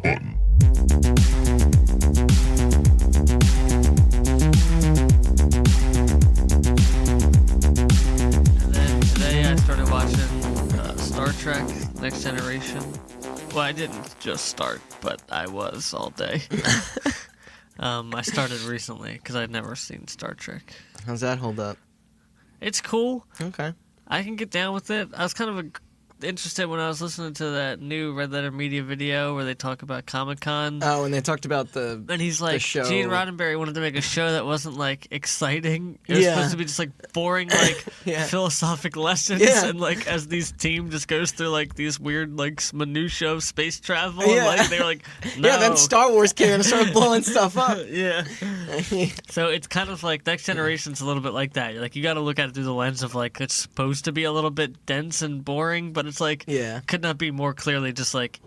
button. And then today I started watching Star Trek Next Generation. Well, I didn't just start, but I was all day. I started recently because I'd never seen Star Trek. How's that hold up? It's cool. Okay. I can get down with it. I was kind of interested when I was listening to that new Red Letter Media video where they talk about Comic-Con. Oh, and they talked about the And he's like, show. Gene Roddenberry wanted to make a show that wasn't, like, exciting. It was supposed to be just, like, boring, like, philosophic lessons. And, like, as these team just goes through, like, these weird, like, minutia of space travel. And, like, they're like, no. Yeah, then Star Wars came and started blowing stuff up. Yeah. So it's kind of like Next Generation's a little bit like that. Like, you got to look at it through the lens of, like, it's supposed to be a little bit dense and boring, but it's like, could not be more clearly just like,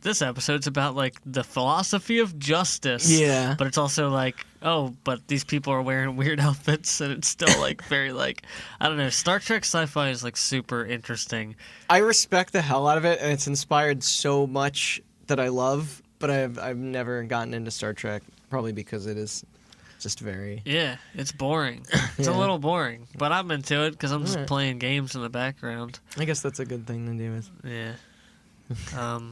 this episode's about like the philosophy of justice. Yeah. But it's also like, oh, but these people are wearing weird outfits, and it's still like very like, I don't know. Star Trek sci-fi is like super interesting. I respect the hell out of it, and it's inspired so much that I love. But I've never gotten into Star Trek, probably because it is just very... Yeah, it's boring. It's a little boring, but I'm into it because I'm just playing games in the background. I guess that's a good thing to do. Yeah.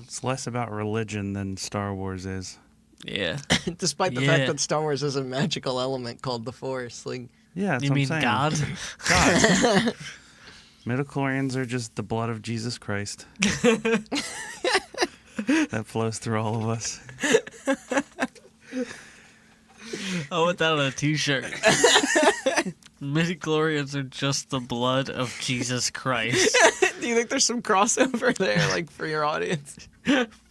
It's less about religion than Star Wars is. Yeah. Despite the fact that Star Wars has a magical element called the Force. Like, yeah, that's you what mean I'm saying. God? God. Midichlorians are just the blood of Jesus Christ. That flows through all of us. I want that on a t-shirt. Midichlorians are just the blood of Jesus Christ. do you think there's some crossover there, like, for your audience?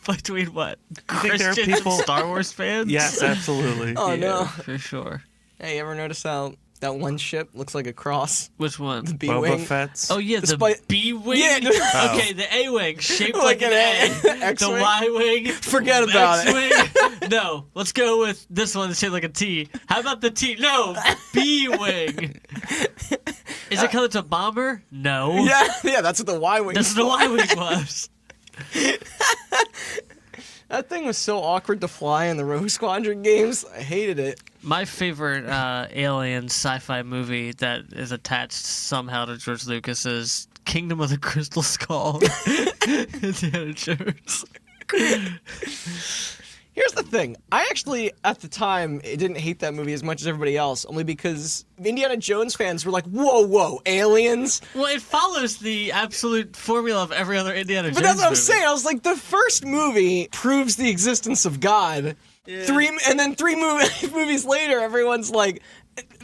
Between what? You think there are Christians people... and Star Wars fans? Yes, absolutely. Oh, Yeah, no. for sure. Hey, you ever notice how that one ship looks like a cross? Which one? The Boba B-Wing. Fett's. Oh, yeah, Despite- the B-Wing? Yeah. Okay, the A-Wing, shaped Like like an A. an A. The Y-Wing. Forget about it. X-Wing. No, let's go with this one that's shaped like a T. How about the T? No, B-Wing. Is it because it's a bomber? No. Yeah, that's what the Y-Wing That's what the Y-Wing was. That thing was so awkward to fly in the Rogue Squadron games. I hated it. My favorite alien sci-fi movie that is attached somehow to George Lucas is Kingdom of the Crystal Skull. Indiana Jones. Here's the thing. I actually, at the time, didn't hate that movie as much as everybody else, only because Indiana Jones fans were like, whoa, aliens? Well, it follows the absolute formula of every other Indiana Jones But that's what I'm movie. saying. I was like, the first movie proves the existence of God. Yeah. Three movies later, everyone's like,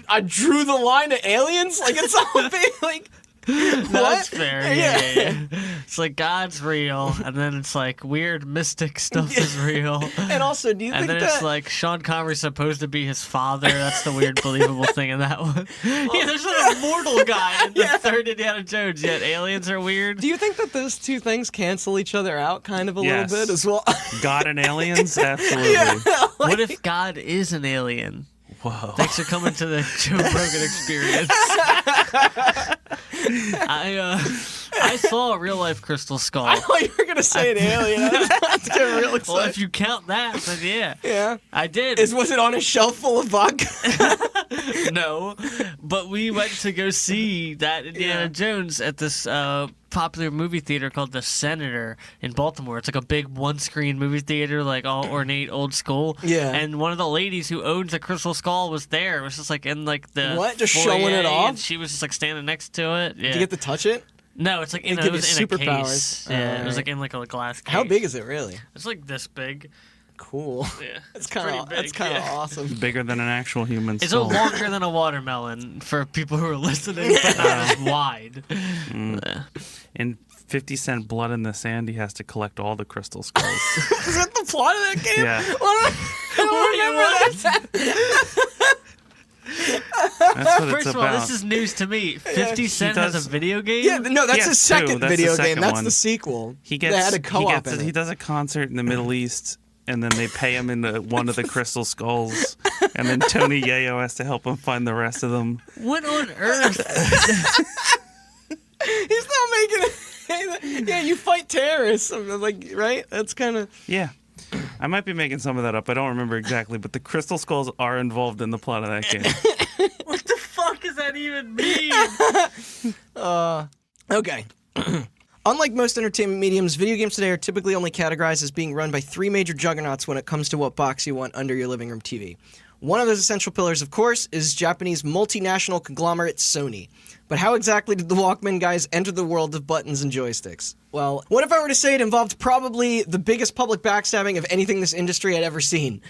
I drew the line to aliens? Like, it's all big, like... No, What? that's fair. Yeah. It's like God's real, and then it's like weird mystic stuff is real. And also, do you And think then it's like Sean Connery's supposed to be his father. That's the weird, believable thing in that one. Yeah, there's an immortal guy in the third Indiana Jones, yet aliens are weird. Do you think that those two things cancel each other out kind of a Yes. little bit as well? God and aliens? Absolutely. What if God is an alien? Whoa. Thanks for coming to the Joe Rogan experience. I saw a real life crystal skull. I thought you were going to say an alien. I was getting real excited. Well, if you count that, then yeah. Yeah. I did. Was it on a shelf full of vodka? No, but we went to go see that Indiana Jones at this popular movie theater called The Senator in Baltimore. It's like a big one-screen movie theater, like all ornate, old school. Yeah. And one of the ladies who owns the Crystal Skull was there. It was just like in like the What? Just foyer, showing it off? And she was just like standing next to it. Yeah. Did you get to touch it? No, it's like in, They it give was you in a case. superpowers. Yeah, it was Alright. like in like a glass case. How big is it really? It's like this big. Cool. Yeah, That's pretty kind of big, awesome. Bigger than an actual human It's skull. longer than a watermelon for people who are listening, but not as wide. Yeah. In 50-cent Blood in the Sand, he has to collect all the crystal skulls. Is that the plot of that game? Yeah. I don't remember that. That's what First it's of all, about. this is news to me. 50 Cent has does- a video game? Yeah, no, that's Yes, his second that's the video second game. That's one. the sequel. He They had a co-op in he it. does a concert in the Middle East, and then they pay him into one of the crystal skulls, and then Tony Yayo has to help him find the rest of them. What on earth? He's not making it. Yeah, you fight terrorists. I'm like, right? That's kind of... Yeah. I might be making some of that up. I don't remember exactly, but the Crystal Skulls are involved in the plot of that game. What the fuck does that even mean? Okay. Unlike most entertainment mediums, video games today are typically only categorized as being run by three major juggernauts when it comes to what box you want under your living room TV. One of those essential pillars, of course, is Japanese multinational conglomerate Sony. But how exactly did the Walkman guys enter the world of buttons and joysticks? Well, what if I were to say it involved probably the biggest public backstabbing of anything this industry had ever seen?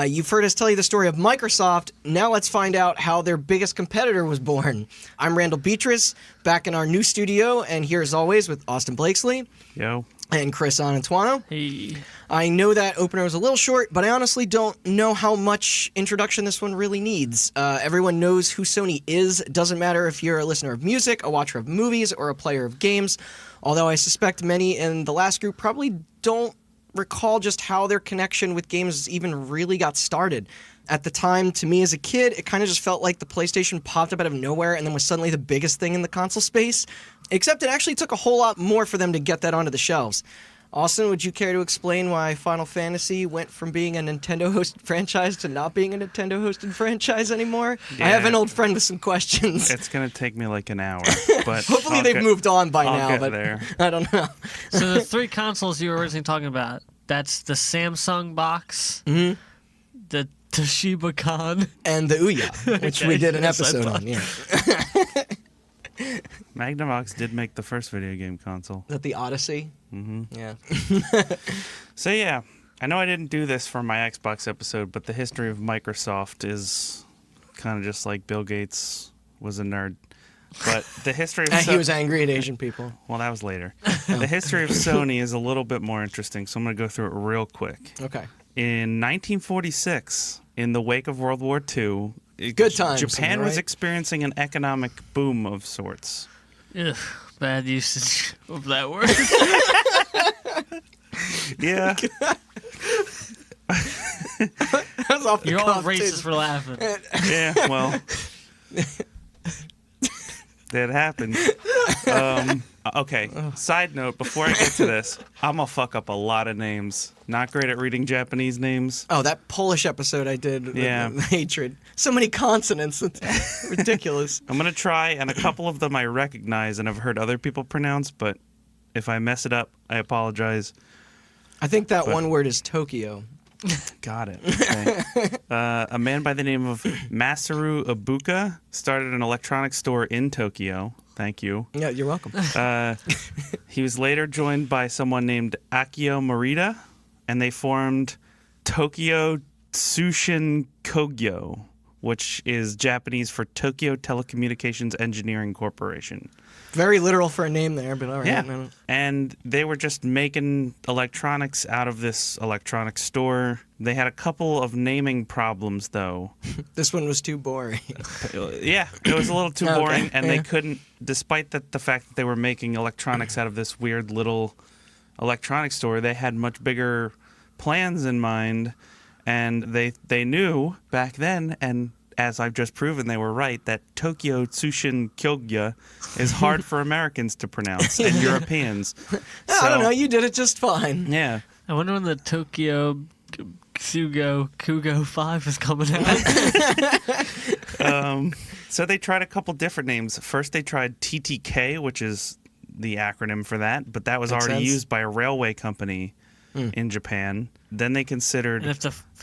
You've heard us tell you the story of Microsoft. Now let's find out how their biggest competitor was born. I'm Randall Beatrice, back in our new studio, and here as always with Austin Blakesley. Yo. And Chris Anantuano. Hey. I know that opener was a little short, but I honestly don't know how much introduction this one really needs. Everyone knows who Sony is. It doesn't matter if you're a listener of music, a watcher of movies, or a player of games. Although I suspect many in the last group probably don't recall just how their connection with games even really got started. At the time, to me as a kid, it kind of just felt like the PlayStation popped up out of nowhere and then was suddenly the biggest thing in the console space. Except it actually took a whole lot more for them to get that onto the shelves. Austin, would you care to explain why Final Fantasy went from being a Nintendo-hosted franchise to not being a Nintendo-hosted franchise anymore? Yeah. I have an old friend with some questions. It's going to take me like an hour. But Hopefully they've moved on by now, get but there. I don't know. So the three consoles you were originally talking about, that's the Samsung box, the Toshiba Con, And the Ouya, which we did an Yes, I episode thought. on, yeah. Magnavox did make the first video game console. Is that the Odyssey? Mm-hmm. Yeah. So yeah, I know I didn't do this for my Xbox episode, but the history of Microsoft is kind of just like Bill Gates was a nerd. But the history of He was angry at Asian people. well, that was later. The history of Sony is a little bit more interesting, so I'm going to go through it real quick. Okay. In 1946, in the wake of World War II, Good times, Japan right? was experiencing an economic boom of sorts. Ugh, bad usage of that word. Yeah. That was off the You're all cuff, racist too. for laughing. Yeah, well, that happened. Okay, side note, before I get to this, I'm going to fuck up a lot of names. Not great at reading Japanese names. Oh, that Polish episode I did with the hatred. So many consonants. It's ridiculous. I'm going to try, and a couple of them I recognize and have heard other people pronounce, but if I mess it up, I apologize. I think that one word is Tokyo. Got it. Okay. A man by the name of Masaru Ibuka started an electronics store in Tokyo. Thank you. Yeah, you're welcome. He was later joined by someone named Akio Morita, and they formed Tokyo Tsushin Kogyo, which is Japanese for Tokyo Telecommunications Engineering Corporation. Very literal for a name there, but all right. Yeah. And they were just making electronics out of this electronics store. They had a couple of naming problems, though. This one was too boring. Yeah, it was a little too Okay, boring, and yeah. they couldn't, despite the fact that they were making electronics out of this weird little electronics store, they had much bigger plans in mind, and they knew back then, and as I've just proven, they were right, that Tokyo Tsushin Kogyo is hard for Americans to pronounce and Europeans. I don't know. You did it just fine. Yeah. I wonder when the Tokyo Kugo 5 is coming out. So they tried a couple different names. First, they tried TTK, which is the acronym for that, but that was Makes already sense. used by a railway company in Japan. Then they considered...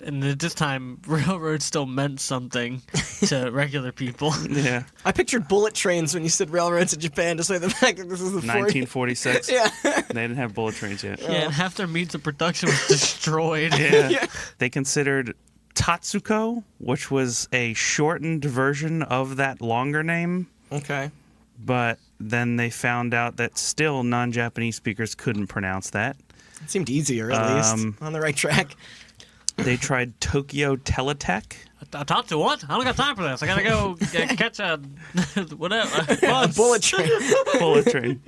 And at this time, railroad still meant something to regular people. Yeah. I pictured bullet trains when you said railroads in Japan, despite the fact that this is the 1946. Yeah. They didn't have bullet trains yet. Yeah, and half their means of production was destroyed. Yeah. They considered Tatsuko, which was a shortened version of that longer name, Okay. but then they found out that still non-Japanese speakers couldn't pronounce that. It seemed easier, at least. On the right track. They tried Tokyo Teletech. I talked to what? I don't got time for this. I gotta go catch a whatever. Bus. Bullet train. Bullet train.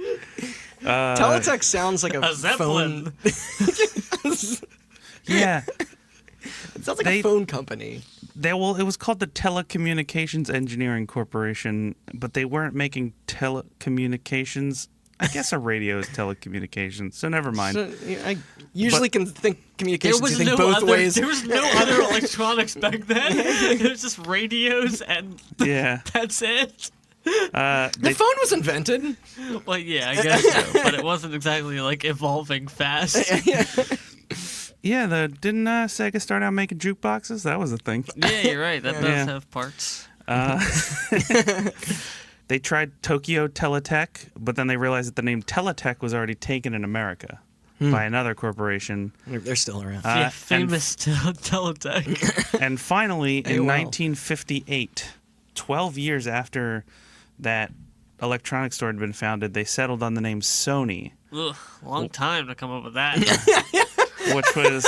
Teletech sounds like A Zeppelin. phone. Yeah. It sounds like a phone company. It was called the Telecommunications Engineering Corporation, but they weren't making telecommunications I guess a radio is telecommunications, so never mind. So, I usually can think communications. There was you think no both other. ways. There was no other electronics back then. It was just radios, and Yeah. that's it. The phone was invented. Well, yeah, I guess so, but it wasn't exactly like evolving fast. Yeah, didn't Sega start out making jukeboxes? That was a thing. Yeah, you're right. That does have parts. They tried Tokyo Teletech, but then they realized that the name Teletech was already taken in America by another corporation. They're still around. Yeah, famous Teletech. And finally, in 1958, 12 years after that electronics store had been founded, they settled on the name Sony. Ugh, long time to come up with that. Which was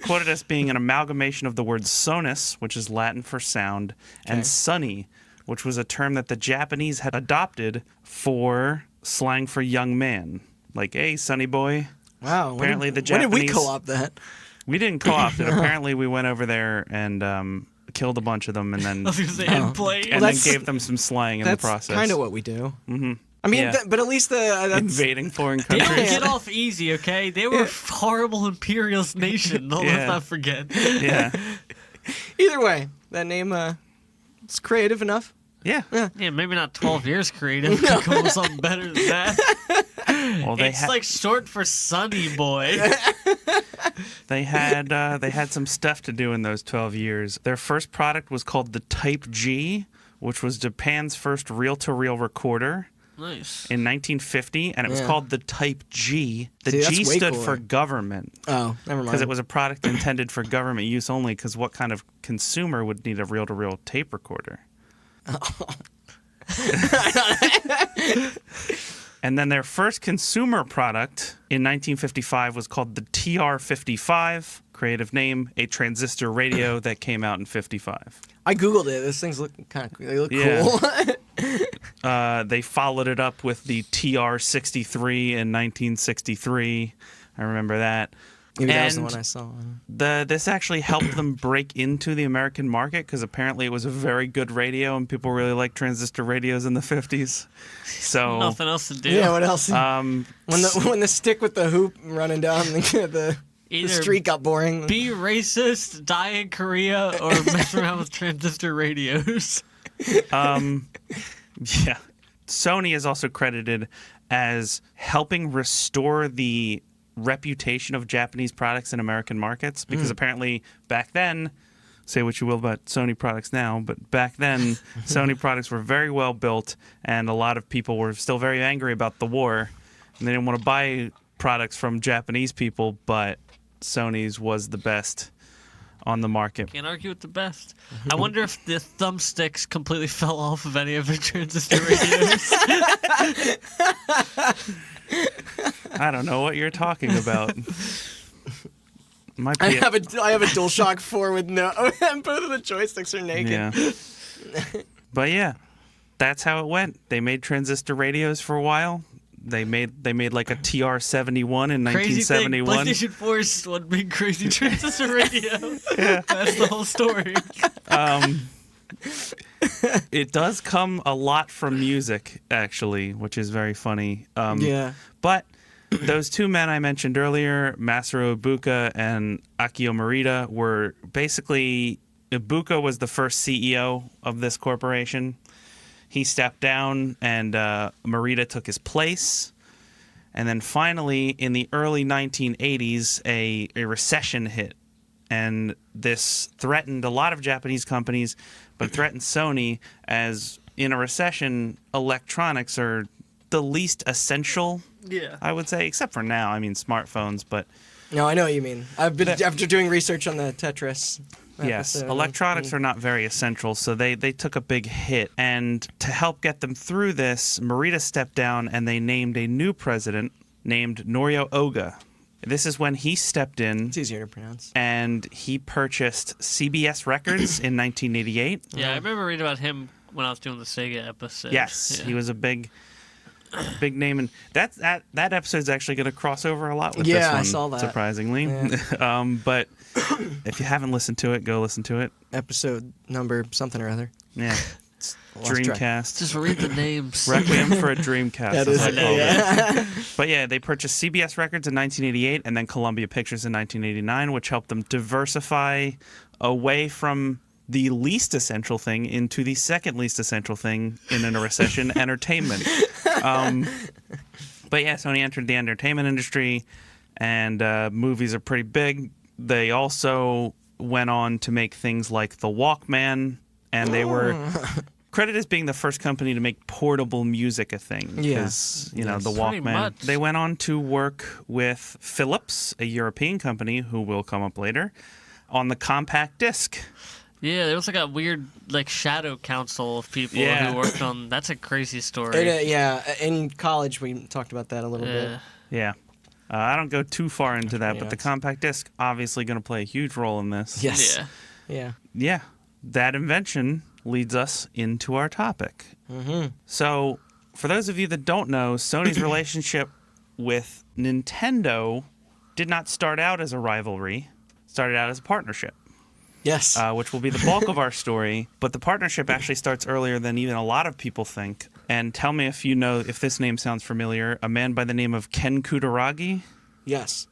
quoted as being an amalgamation of the word sonus, which is Latin for sound, and sunny, which was a term that the Japanese had adopted for slang for young man. Like, hey, sonny boy. Wow. Apparently the When did we Japanese- co-op that? We didn't co-opt it. Apparently we went over there and killed a bunch of them and then, I was gonna say, and play. and then that's- gave them some slang in the process. That's kind of what we do. Mm-hmm. I mean, Yeah. but at least that's... Invading foreign They don't countries. get off easy, okay? They were a horrible imperialist nation. Let's Yeah. not forget. Yeah. Either way, that name it's creative enough. Yeah. Yeah, maybe not 12 years creative. Could come up with something better than that. Well, they It's like short for Sunny Boy. They had some stuff to do in those 12 years. Their first product was called the Type G, which was Japan's first reel-to-reel recorder Nice. in 1950, and it was called the Type G. The See, that's G way stood cooler. for government Oh, never mind. because it was a product intended for government use only, because what kind of consumer would need a reel-to-reel tape recorder? And then their first consumer product in 1955 was called the TR-55, creative name, a transistor radio that came out in 55. I googled it. Those things look kind of they look Yeah. cool. They followed it up with the TR-63 in 1963. I remember that. Maybe that was the And one I saw. this actually helped them break into the American market because apparently it was a very good radio and people really liked transistor radios in the 50s. So Nothing else to do. Yeah, what else? um, when the stick with the hoop running down the Either street got boring. be racist, die in Korea, or mess around with transistor radios. yeah. Sony is also credited as helping restore the reputation of Japanese products in American markets because apparently back then, say what you will about Sony products now, but back then Sony products were very well built and a lot of people were still very angry about the war and they didn't want to buy products from Japanese people, but Sony's was the best on the market. Can't argue with the best. I wonder if the thumbsticks completely fell off of any of the transistor radios. I don't know what you're talking about. My I have a DualShock 4 with no, and both of the joysticks are naked. Yeah. But yeah, that's how it went. They made transistor radios for a while. They made like a TR-71 in Crazy thing, 1971. PlayStation 4 is one big crazy transistor radio. Yeah. That's the whole story. It does come a lot from music, actually, which is very funny. Yeah. But those two men I mentioned earlier, Masaru Ibuka and Akio Morita, were basically... Ibuka was the first CEO of this corporation. He stepped down, and Morita took his place. And then finally, in the early 1980s, a recession hit. And this threatened a lot of Japanese companies, but threatened Sony, as in a recession, electronics are the least essential, I would say, except for now. I mean, smartphones, but... No, I know what you mean. I've been after doing research on the Tetris. Yes, episode. electronics are not very essential, so they took a big hit. And to help get them through this, Morita stepped down and they named a new president named Norio Oga. This is when he stepped in. It's easier to pronounce. And he purchased CBS Records in 1988. Yeah, I remember reading about him when I was doing the Sega episode. Yes, Yeah. he was a big name, and that episode's actually going to cross over a lot with this Yeah, one. I saw that. Surprisingly, Yeah. but if you haven't listened to it, go listen to it. Episode number something or other. Yeah. Dreamcast. Just read the names. Requiem for a Dreamcast. That is, yeah. But yeah, they purchased CBS Records in 1988 and then Columbia Pictures in 1989, which helped them diversify away from the least essential thing into the second least essential thing in a recession, entertainment. But yeah, Sony entered the entertainment industry, and movies are pretty big. They also went on to make things like the Walkman, and they were credited as being the first company to make portable music a thing. Because, the Walkman. They went on to work with Philips, a European company who will come up later, on the compact disc. Yeah, there was like a weird shadow council of people who worked on. That's a crazy story. In college we talked about that a little bit. Yeah. I don't go too far into that, but the compact disc obviously going to play a huge role in this. Yes. Yeah. That invention leads us into our topic. Mm-hmm. So, for those of you that don't know, Sony's relationship with Nintendo did not start out as a rivalry. It started out as a partnership. Yes. Which will be the bulk of our story. But the partnership actually starts earlier than even a lot of people think. And tell me if you know, if this name sounds familiar, a man by the name of Ken Kutaragi. Yes.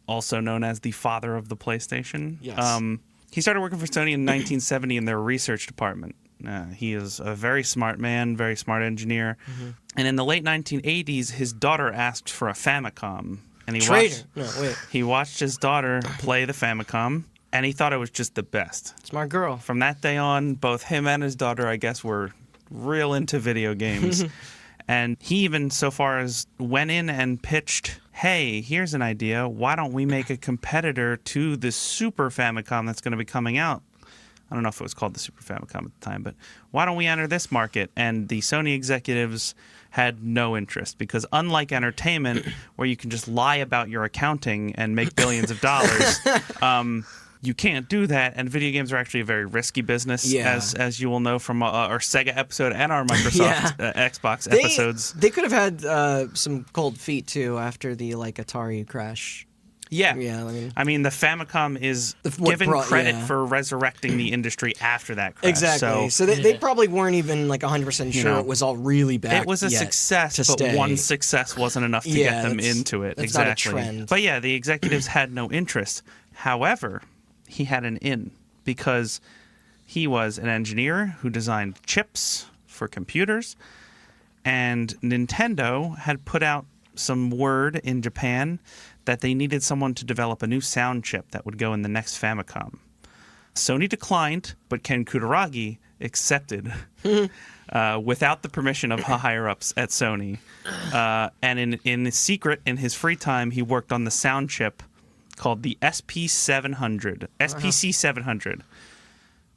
Also known as the father of the PlayStation. Yes. He started working for Sony in 1970 in their research department. He is a very smart man, very smart engineer. Mm-hmm. And in the late 1980s, his daughter asked for a Famicom. And he watched his daughter play the Famicom, and he thought it was just the best. Smart girl. From that day on, both him and his daughter, I guess, were real into video games. And he even so far as went in and pitched, hey, here's an idea. Why don't we make a competitor to the Super Famicom that's going to be coming out? I don't know if it was called the Super Famicom at the time, but why don't we enter this market? And the Sony executives had no interest because unlike entertainment, where you can just lie about your accounting and make billions of dollars, you can't do that. And video games are actually a very risky business, as you will know from our Sega episode and our Microsoft Xbox episodes. They could have had some cold feet, too, after the Atari crash. Yeah. I mean, the Famicom is given credit for resurrecting the industry after that crash. Exactly. So they probably weren't even 100% sure it was all really bad. It was a success, but one success wasn't enough to get them into it. That's exactly. Not a trend. But yeah, the executives had no interest. However, he had an in because he was an engineer who designed chips for computers, and Nintendo had put out some word in Japan that they needed someone to develop a new sound chip that would go in the next Famicom. Sony declined, but Ken Kutaragi accepted without the permission of higher-ups at Sony. And in secret, in his free time, he worked on the sound chip called the SPC 700.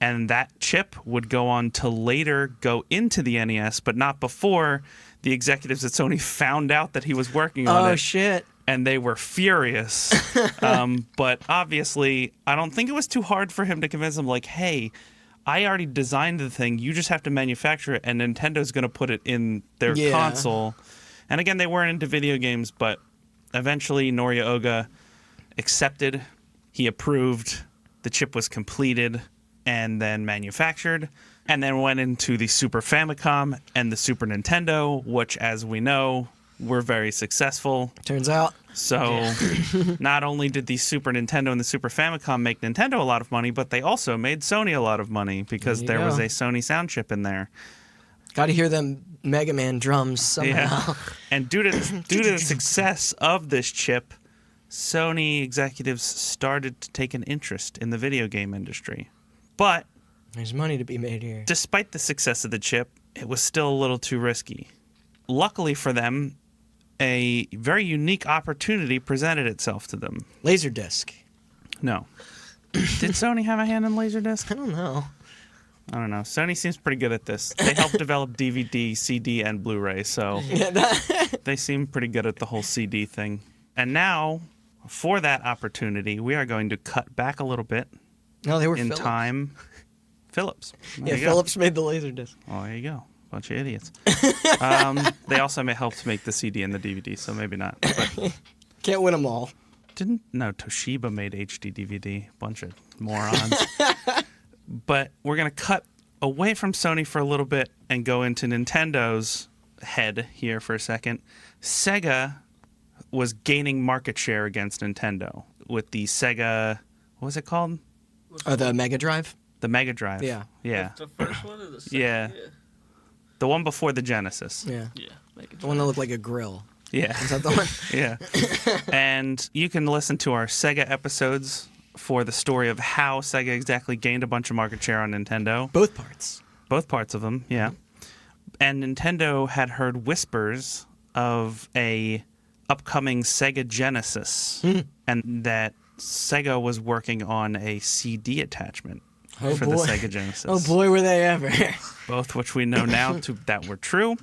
And that chip would go on to later go into the NES, but not before the executives at Sony found out that he was working on it. Oh, shit. And they were furious. But obviously, I don't think it was too hard for him to convince them, hey, I already designed the thing. You just have to manufacture it, and Nintendo's going to put it in their console. And again, they weren't into video games, but eventually Noria Oga accepted. He approved. The chip was completed and then manufactured, and then went into the Super Famicom and the Super Nintendo, which, as we know, were very successful. Turns out. So not only did the Super Nintendo and the Super Famicom make Nintendo a lot of money, but they also made Sony a lot of money because there was a Sony sound chip in there. Got to hear them Mega Man drums somehow. Yeah. And due to the success of this chip, Sony executives started to take an interest in the video game industry. But there's money to be made here. Despite the success of the chip, it was still a little too risky. Luckily for them, a very unique opportunity presented itself to them. Laserdisc. No. Did Sony have a hand in Laserdisc? I don't know. Sony seems pretty good at this. They helped develop DVD, CD, and Blu-ray, so they seem pretty good at the whole CD thing. And now, for that opportunity, we are going to cut back a little bit. No, they were in Philips. Time. Philips. Philips made the Laserdisc. Oh, there you go. Bunch of idiots. They also helped make the CD and the DVD, so maybe not. But can't win them all. Toshiba made HD DVD. Bunch of morons. But we're going to cut away from Sony for a little bit and go into Nintendo's head here for a second. Sega was gaining market share against Nintendo with the Sega, what was it called? The Mega Drive? The Mega Drive. Yeah. Yeah. The first one or the second? Yeah. The one before the Genesis. Yeah. Yeah. The one that looked like a grill. Yeah. Is that the one? Yeah. And you can listen to our Sega episodes for the story of how Sega exactly gained a bunch of market share on Nintendo. Both parts. Both parts of them, yeah. And Nintendo had heard whispers of a upcoming Sega Genesis, and that Sega was working on a CD attachment for the Sega Genesis. Oh boy, were they ever. Both which we know now that were true.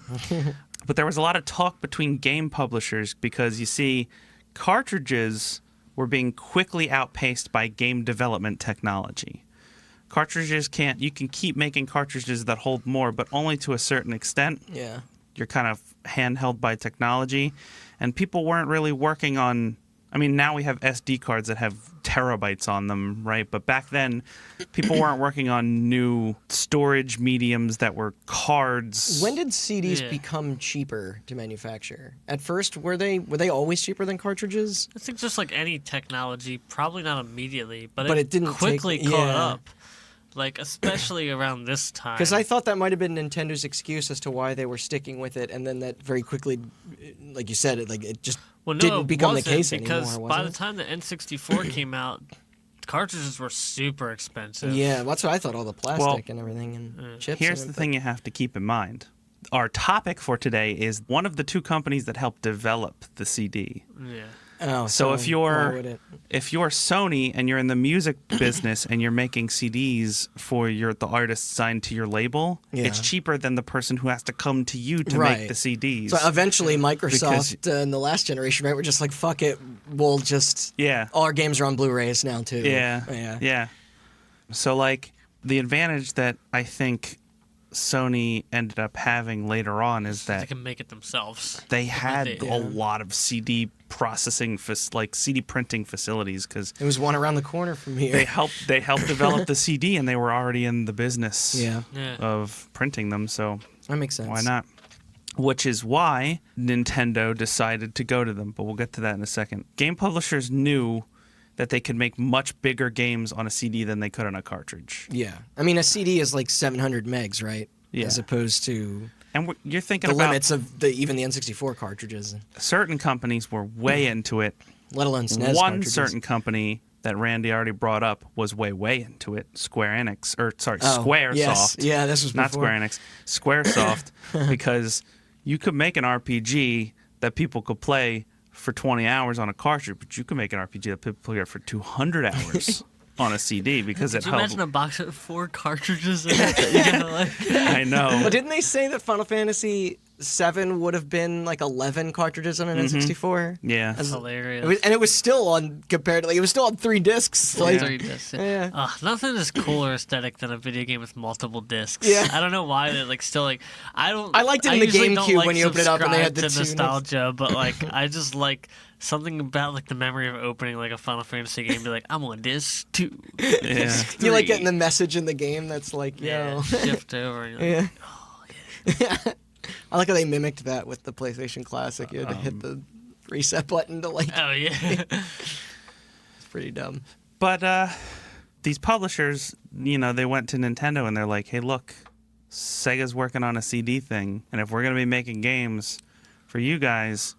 But there was a lot of talk between game publishers because, you see, cartridges were being quickly outpaced by game development technology. Cartridges you can keep making cartridges that hold more, but only to a certain extent. Yeah. You're kind of handheld by technology, and people weren't really working on, I mean, now we have SD cards that have terabytes on them, right? But back then, people weren't working on new storage mediums that were cards. When did CDs become cheaper to manufacture? At first, were they always cheaper than cartridges? I think just like any technology, probably not immediately, but it didn't quickly caught up. Like, especially around this time. Because I thought that might have been Nintendo's excuse as to why they were sticking with it, and then that very quickly, like you said, it just didn't become the case anymore. Because by the time the N64 came out, cartridges were super expensive. Yeah, that's what I thought, all the plastic and everything and chips. Here's the thing you have to keep in mind. Our topic for today is one of the two companies that helped develop the CD. Yeah. Oh, so if you're Sony and you're in the music business and you're making CDs for the artist signed to your label, it's cheaper than the person who has to come to you to make the CDs. So eventually Microsoft in the last generation, right, we're just like, fuck it, we'll just all our games are on Blu-rays now too. Yeah. So like the advantage that I think Sony ended up having later on is that they can make it themselves. They had a lot of CD processing, like CD printing facilities, because there was one around the corner from here. They helped develop the CD, and they were already in the business of printing them. So that makes sense. Why not? Which is why Nintendo decided to go to them. But we'll get to that in a second. Game publishers knew that they could make much bigger games on a CD than they could on a cartridge. Yeah. I mean, a CD is like 700 megs, right? Yeah. As opposed to and you're thinking the about limits of even the N64 cartridges. Certain companies were way into it. Let alone SNES One cartridges. certain company that Randy already brought up was way into it. Squaresoft. Yes. Yeah, this was not before. Square Enix. Squaresoft, because you could make an RPG that people could play for 20 hours on a cartridge, but you can make an RPG that people play for 200 hours on a CD because it Could you held. imagine a box with 4 cartridges in it that you gotta like? I know. But didn't they say that Final Fantasy VII would have been like 11 cartridges on an N64? Yeah. That's hilarious. It was still on, comparatively, it was still on 3 discs. Like, 3 discs. Yeah. Nothing is cooler aesthetic than a video game with multiple discs. Yeah. I don't know why they're like still like I liked it in the usually don't GameCube like when you open it up and they had the subscribe to two nostalgia, but like I just like something about like the memory of opening like a Final Fantasy game, be like, I'm on disc 2. Yeah. Disc 3. You like getting the message in the game that's like, yo. Shift over. And you're like, yeah. I like how they mimicked that with the PlayStation Classic. You had to hit the reset button to like. Oh yeah. It's pretty dumb. But these publishers, they went to Nintendo and they're like, hey, look, Sega's working on a CD thing, and if we're going to be making games for you guys,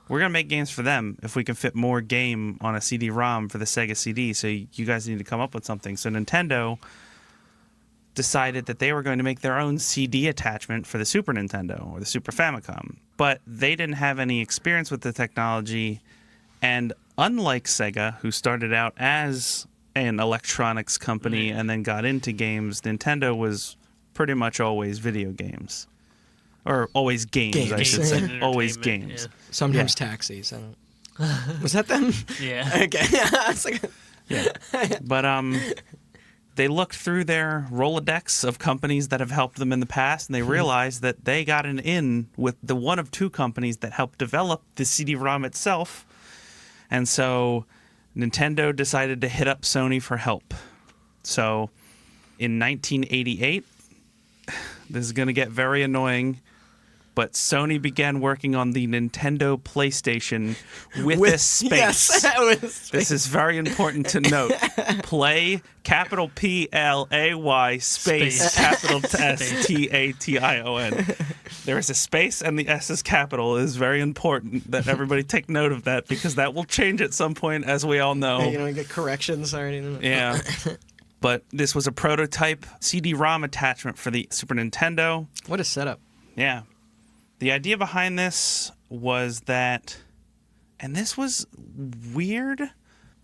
we're going to make games for them if we can fit more game on a CD-ROM for the Sega CD, so you guys need to come up with something. So Nintendo decided that they were going to make their own CD attachment for the Super Nintendo or the Super Famicom. But they didn't have any experience with the technology, and unlike Sega, who started out as an electronics company and then got into games, Nintendo was pretty much always video games. Or always games. I should say. Always games. Yeah. Sometimes taxis. I don't... Was that them? Yeah. Okay. It's like... Yeah. But they looked through their Rolodex of companies that have helped them in the past, and they realized that they got an in with the one of 2 companies that helped develop the CD-ROM itself. And so Nintendo decided to hit up Sony for help. So in 1988, This is going to get very annoying. But Sony began working on the Nintendo PlayStation with this space. Yes, this is very important to note. Play, capital Play, space, capital Station. There is a space and the S is capital. It is very important that everybody take note of that because that will change at some point, as we all know. You don't get corrections or anything. Yeah. But this was a prototype CD-ROM attachment for the Super Nintendo. What a setup. Yeah. The idea behind this was that, and this was weird,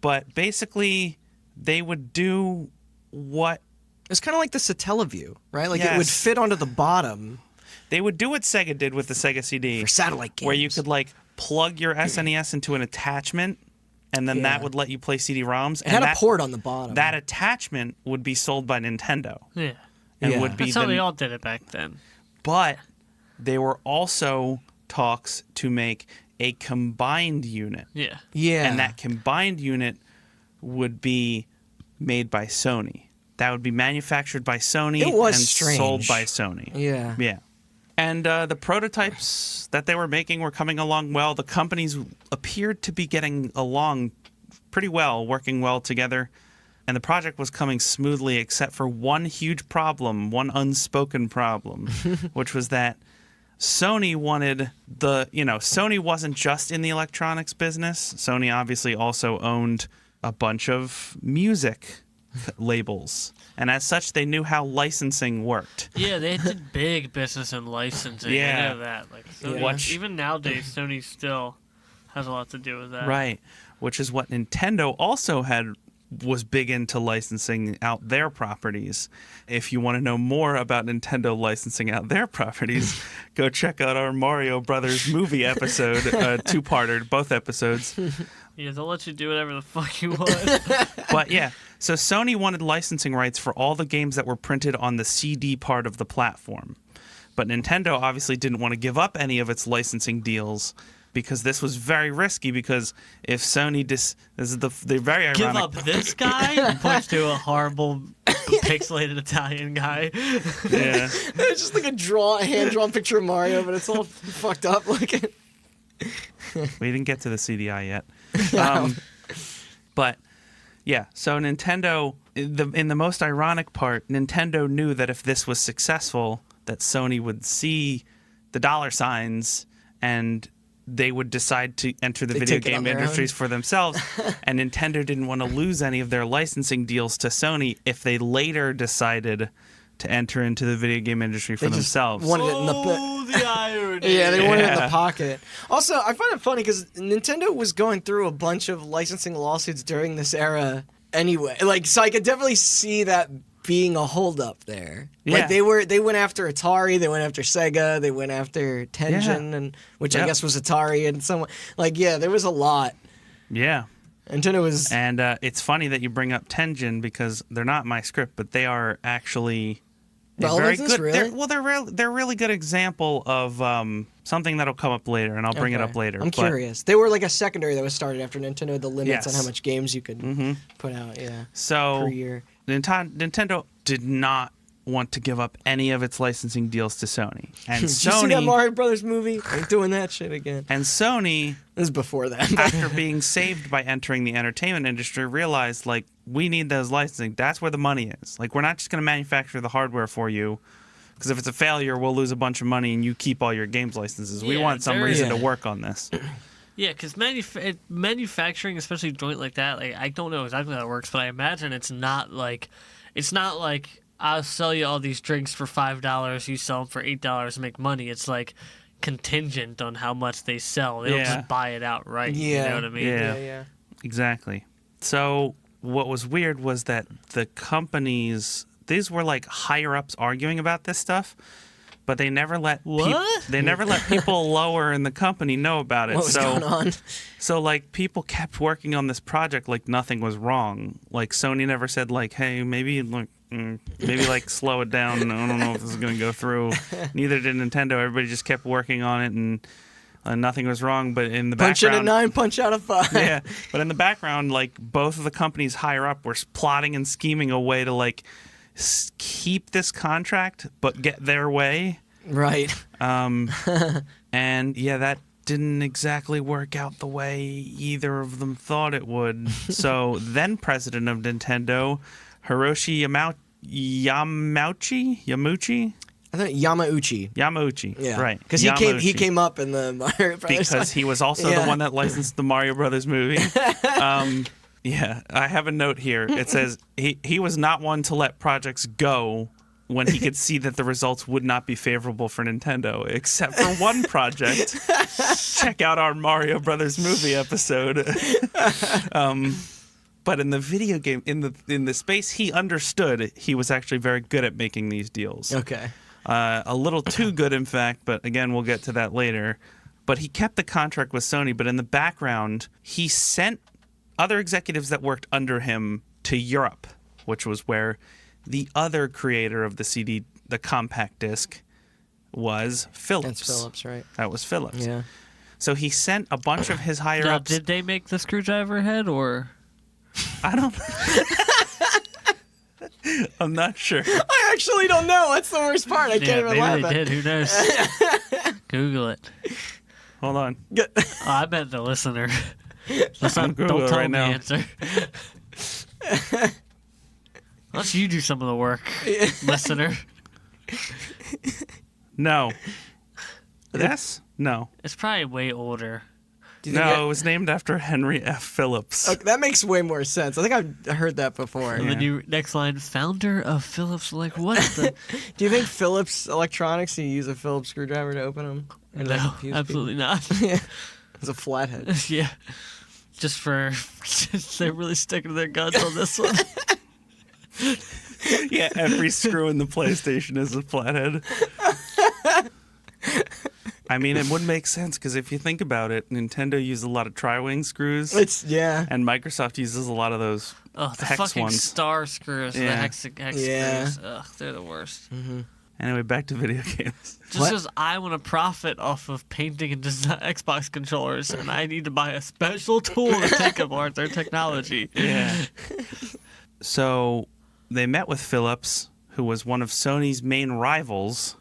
but basically they would do what... It's kind of like the Satellaview, right? Like Yes. it would fit onto the bottom. They would do what Sega did with the Sega CD. For satellite games. Where you could like plug your SNES into an attachment, and then that would let you play CD-ROMs. It had a port on the bottom. That attachment would be sold by Nintendo. Yeah. And would be That's how they all did it back then. But there were also talks to make a combined unit. Yeah. Yeah. And that combined unit would be made by Sony. That would be manufactured by Sony and sold by Sony. Yeah. Yeah. And the prototypes that they were making were coming along well. The companies appeared to be getting along pretty well, working well together. And the project was coming smoothly except for one huge problem, one unspoken problem, which was that Sony wanted Sony wasn't just in the electronics business. Sony obviously also owned a bunch of music labels. And as such, they knew how licensing worked. Yeah, they did big business in licensing. Yeah. I know that. Like, Sony, even nowadays, Sony still has a lot to do with that. Right. Which is what Nintendo also was big into licensing out their properties. If you want to know more about Nintendo licensing out their properties, go check out our Mario Brothers movie episode, two-parter, both episodes. Yeah, they'll let you do whatever the fuck you want. But yeah, so Sony wanted licensing rights for all the games that were printed on the CD part of the platform. But Nintendo obviously didn't want to give up any of its licensing deals because this was very risky because if Sony this is the very ironic... Give up this guy and points to a horrible pixelated Italian guy. Yeah. It's just like a hand-drawn picture of Mario, but it's all fucked up looking. We didn't get to the CDI yet. But yeah, so Nintendo, in the most ironic part, Nintendo knew that if this was successful, that Sony would see the dollar signs and they would decide to enter the video game industries for themselves. And Nintendo didn't want to lose any of their licensing deals to Sony if they later decided to enter into the video game industry for themselves. Wanted it in the irony. Yeah, they wanted it in the pocket. Also, I find it funny because Nintendo was going through a bunch of licensing lawsuits during this era anyway. Like, so I could definitely see that being a holdup there. Yeah. Like they went after Atari, they went after Sega, they went after Tengen, and which I guess was Atari, and someone there was a lot. Yeah. Nintendo was, and it's funny that you bring up Tengen because they're not my script, but they are actually very good. Really? They're a really good example of something that'll come up later, and I'll bring it up later. I'm curious. They were like a secondary that was started after Nintendo had the limits on Yes. how much games you could put out. Yeah. So per year. Nintendo did not want to give up any of its licensing deals to Sony, and Did you see that Mario Brothers movie? Ain't doing that shit again. And Sony, this is before that. after being saved by entering the entertainment industry, realized like we need those licensing. That's where the money is. Like we're not just going to manufacture the hardware for you, because if it's a failure, we'll lose a bunch of money and you keep all your games licenses. We want some reason to work on this. Yeah, because manufacturing, especially a joint like that, like I don't know exactly how it works, but I imagine it's not like I'll sell you all these drinks for $5, you sell them for $8 and make money. It's like contingent on how much they sell. They don't just buy it outright. Yeah. You know what I mean? Yeah. Exactly. So what was weird was that the companies, these were like higher ups arguing about this stuff, but they never let people lower in the company know about it. What was going on? So like people kept working on this project like nothing was wrong. Like Sony never said like, hey, maybe like slow it down. I don't know if this is going to go through. Neither did Nintendo. Everybody just kept working on it and nothing was wrong. But in the background, punch in a 9, punch out a 5. Yeah, but in the background, like both of the companies higher up were plotting and scheming a way to like keep this contract but get their way. Right. And yeah, that didn't exactly work out the way either of them thought it would. So then president of Nintendo, Hiroshi Yamauchi? I think Yamauchi. Yeah, right. Because he came up in the Mario Brothers. Because he was also the one that licensed the Mario Brothers movie. Yeah, I have a note here. It says he was not one to let projects go when he could see that the results would not be favorable for Nintendo, except for one project. Check out our Mario Brothers movie episode. But in the video game, in the space he understood, he was actually very good at making these deals. Okay. A little too good, in fact, but again, we'll get to that later. But he kept the contract with Sony, but in the background, he sent other executives that worked under him to Europe, which was where the other creator of the compact disc, was Philips. That's Philips, right? That was Philips. Yeah. So he sent a bunch of his higher-ups. Did they make the screwdriver head, or? I don't... I'm not sure. I actually don't know. That's the worst part. I can't even laugh maybe they at did. Who knows? Google it. Hold on. Oh, I meant the listener. Don't tell right me now. the answer. Unless you do some of the work, listener. No. Yes? No. It's probably way older. No, it was named after Henry F. Phillips. Okay, that makes way more sense. I think I've heard that before. And then you next line, founder of Philips. Like, what the? Do you think Philips Electronics, you use a Phillips screwdriver to open them? No, absolutely not. Yeah. It's a flathead. Yeah. Just they're really sticking to their guns on this one. Yeah, every screw in the PlayStation is a flathead. I mean, it would make sense because if you think about it, Nintendo uses a lot of tri-wing screws. And Microsoft uses a lot of those the hex fucking ones. star screws, the hex screws. Ugh, they're the worst. Mm-hmm. Anyway, back to video games. Just because I want to profit off of painting and design Xbox controllers, and I need to buy a special tool to take apart their technology. Yeah. So they met with Philips, who was one of Sony's main rivals,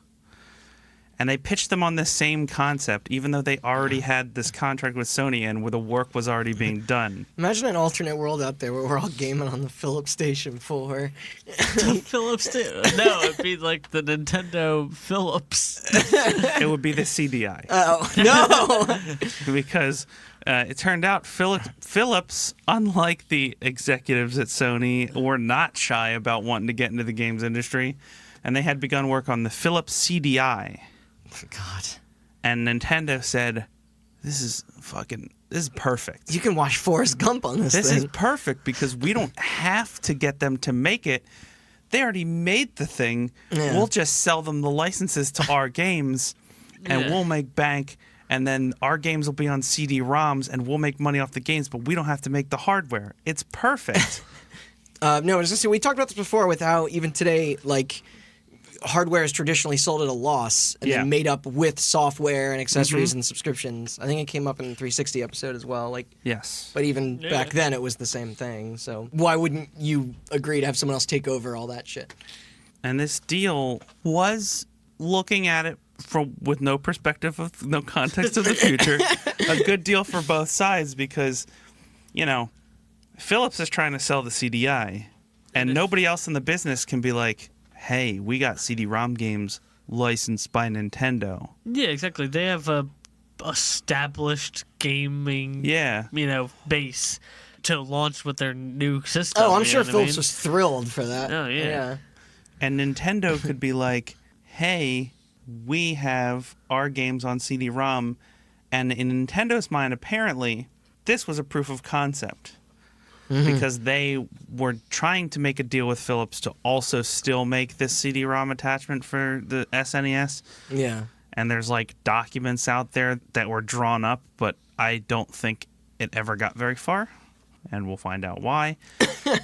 and they pitched them on the same concept, even though they already had this contract with Sony and where the work was already being done. Imagine an alternate world out there where we're all gaming on the Philips Station 4. The Philips? No, it'd be like the Nintendo Philips. It would be the CDI. Oh, no! Because it turned out Philips, unlike the executives at Sony, were not shy about wanting to get into the games industry, and they had begun work on the Philips CDI. God. And Nintendo said, this is perfect. You can watch Forrest Gump on this thing. This is perfect because we don't have to get them to make it. They already made the thing. Yeah. We'll just sell them the licenses to our games, and we'll make bank, and then our games will be on CD-ROMs, and we'll make money off the games, but we don't have to make the hardware. It's perfect. No, we talked about this before with how even today, like, hardware is traditionally sold at a loss and then made up with software and accessories and subscriptions. I think it came up in the 360 episode as well. Like, yes. But even back then, it was the same thing. So why wouldn't you agree to have someone else take over all that shit? And this deal was, looking at it with no perspective of no context of the future, a good deal for both sides because, Philips is trying to sell the CDI, and nobody else in the business can be like, hey, we got CD-ROM games licensed by Nintendo. Yeah, exactly. They have a established gaming, base to launch with their new system. Oh, I'm sure Philips was thrilled for that. Oh, yeah. And Nintendo could be like, hey, we have our games on CD-ROM. And in Nintendo's mind, apparently, this was a proof of concept. Because they were trying to make a deal with Philips to also still make this CD-ROM attachment for the SNES. Yeah. And there's like documents out there that were drawn up, but I don't think it ever got very far. And we'll find out why.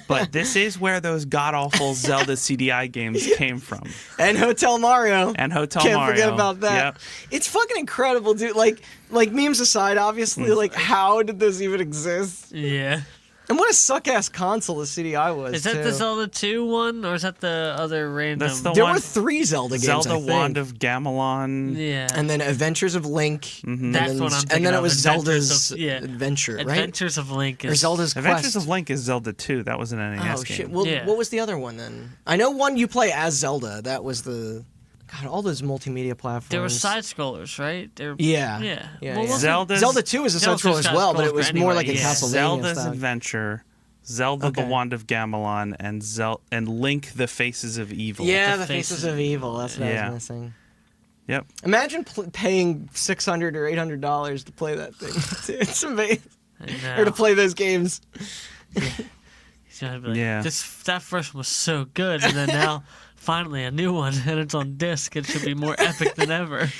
But this is where those god-awful Zelda CDI games came from. And Hotel Mario. Can't forget about that. Yep. It's fucking incredible, dude. Like memes aside, obviously, like, how did this even exist? Yeah. And what a suck-ass console the CDI was, Is that the Zelda 2 one, or is that the other random? That's the There one. were 3 Zelda games, Zelda I think. Wand of Gamelon. Yeah. And then Adventures of Link. Mm-hmm. That's what I'm thinking And then of. it was Adventures Zelda's of- yeah. Adventure, right? Adventures of Link is... Or Zelda's Adventures Quest. of Link is Zelda 2. That was an NES Oh, game. shit. Well, Yeah. what was the other one, then? I know one you play as Zelda. That was the... God, all those multimedia platforms. There were side-scrollers, right? Yeah. Yeah. Yeah, Well, yeah. wasn't- Zelda 2 was a Zelda's side-scroller as well, but it was side-scroller more anyway, like a yeah. Castlevania Zelda's style. Adventure, Zelda the Okay. Wand of Gamelon, and Link the Faces of Evil. Yeah, The the Faces Faces of Evil. That's what I Yeah. was missing. Yep. Imagine paying $600 or $800 to play that thing. It's amazing. I Or to know. play those games. He's gonna be like, Yeah. that first one was so good, and then now, finally, a new one, and it's on disc. It should be more epic than ever.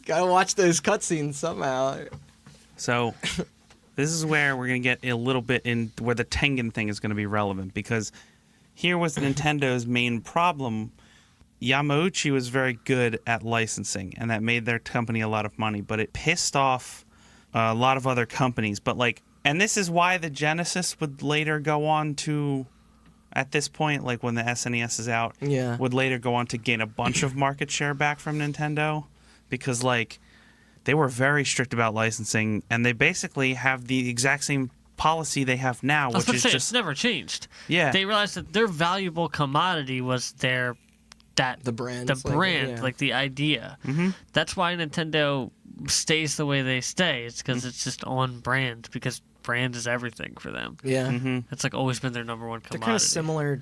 Gotta watch those cutscenes somehow. So this is where we're going to get a little bit in where the Tengen thing is going to be relevant, because here was Nintendo's main problem. Yamauchi was very good at licensing, and that made their company a lot of money, but it pissed off a lot of other companies. But and this is why the Genesis would later go on to, at this point, like when the SNES is out, Yeah. would later go on to gain a bunch of market share back from Nintendo, because they were very strict about licensing, and they basically have the exact same policy they have now, I was which about to is say, just it's never changed. yeah. They realized that their valuable commodity was the brand. like the idea. Mhm. That's why Nintendo stays the way they stay. It's because it's just on brand, because brand is everything for them. Yeah. Mm-hmm. It's like always been their number one They're commodity. kind of similar,